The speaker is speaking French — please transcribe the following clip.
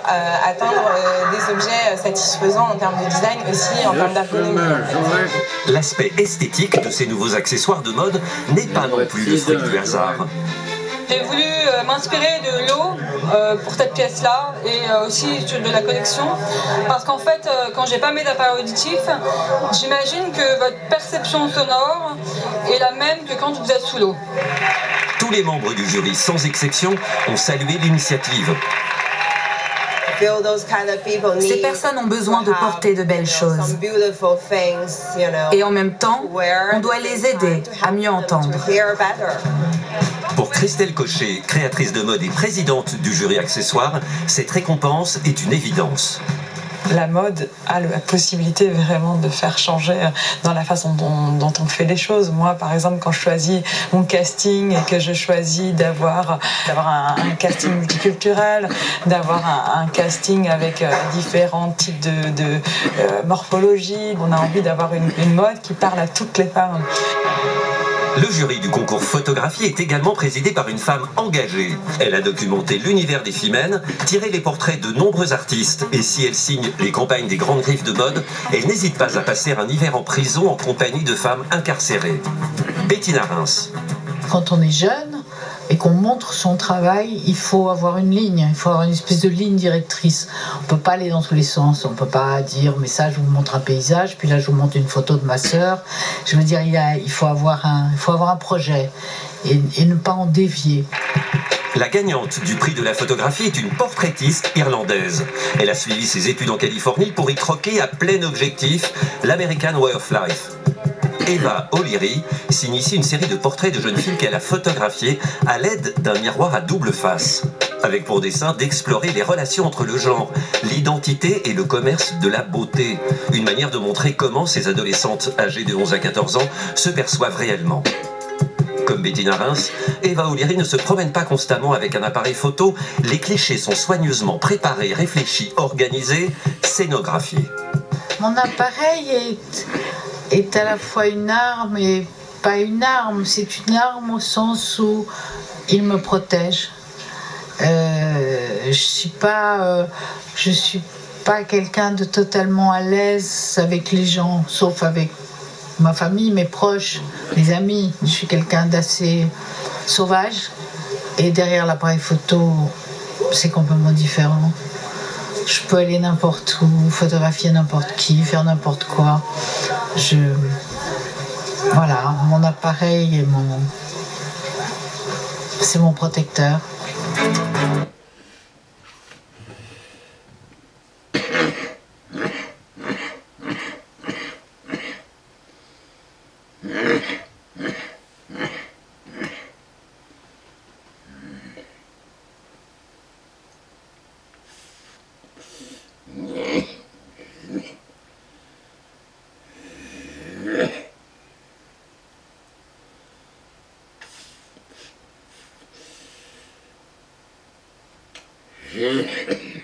atteindre des objets satisfaisants en termes de design, aussi en termes d'ergonomie. L'aspect esthétique de ces nouveaux accessoires de mode n'est pas non plus le fruit du hasard. J'ai voulu m'inspirer de l'eau pour cette pièce-là et aussi de la collection parce qu'en fait, quand j'ai pas mes appareils auditifs, j'imagine que votre perception sonore est la même que quand vous êtes sous l'eau. Tous les membres du jury, sans exception, ont salué l'initiative. Ces personnes ont besoin de porter de belles choses. Et en même temps, on doit les aider à mieux entendre. Pour Christelle Cochet, créatrice de mode et présidente du jury accessoire, cette récompense est une évidence. La mode a la possibilité vraiment de faire changer dans la façon dont on fait les choses. Moi, par exemple, quand je choisis mon casting et que je choisis d'avoir un casting multiculturel, d'avoir un casting avec différents types de morphologie, on a envie d'avoir une mode qui parle à toutes les femmes. Le jury du concours photographie est également présidé par une femme engagée. Elle a documenté l'univers des femmes, tiré les portraits de nombreux artistes. Et si elle signe les campagnes des grandes griffes de mode, elle n'hésite pas à passer un hiver en prison en compagnie de femmes incarcérées. Bettina Reims. Quand on est jeune et qu'on montre son travail, il faut avoir une ligne, il faut avoir une espèce de ligne directrice. On ne peut pas aller dans tous les sens, on ne peut pas dire mais ça je vous montre un paysage, puis là je vous montre une photo de ma sœur. Je veux dire, il faut avoir un projet et ne pas en dévier. La gagnante du prix de la photographie est une portraitiste irlandaise. Elle a suivi ses études en Californie pour y croquer à plein objectif l'American Way of Life. Eva O'Leary signe ici une série de portraits de jeunes filles qu'elle a photographiées à l'aide d'un miroir à double face, avec pour dessein d'explorer les relations entre le genre, l'identité et le commerce de la beauté. Une manière de montrer comment ces adolescentes âgées de 11 à 14 ans se perçoivent réellement. Comme Bettina Reims, Eva O'Leary ne se promène pas constamment avec un appareil photo. Les clichés sont soigneusement préparés, réfléchis, organisés, scénographiés. Mon appareil est à la fois une arme et pas une arme. C'est une arme au sens où il me protège. Je suis pas quelqu'un de totalement à l'aise avec les gens, sauf avec ma famille, mes proches, mes amis. Je suis quelqu'un d'assez sauvage. Et derrière l'appareil photo, c'est complètement différent. Je peux aller n'importe où, photographier n'importe qui, faire n'importe quoi. Voilà, mon appareil c'est mon protecteur. Yeah.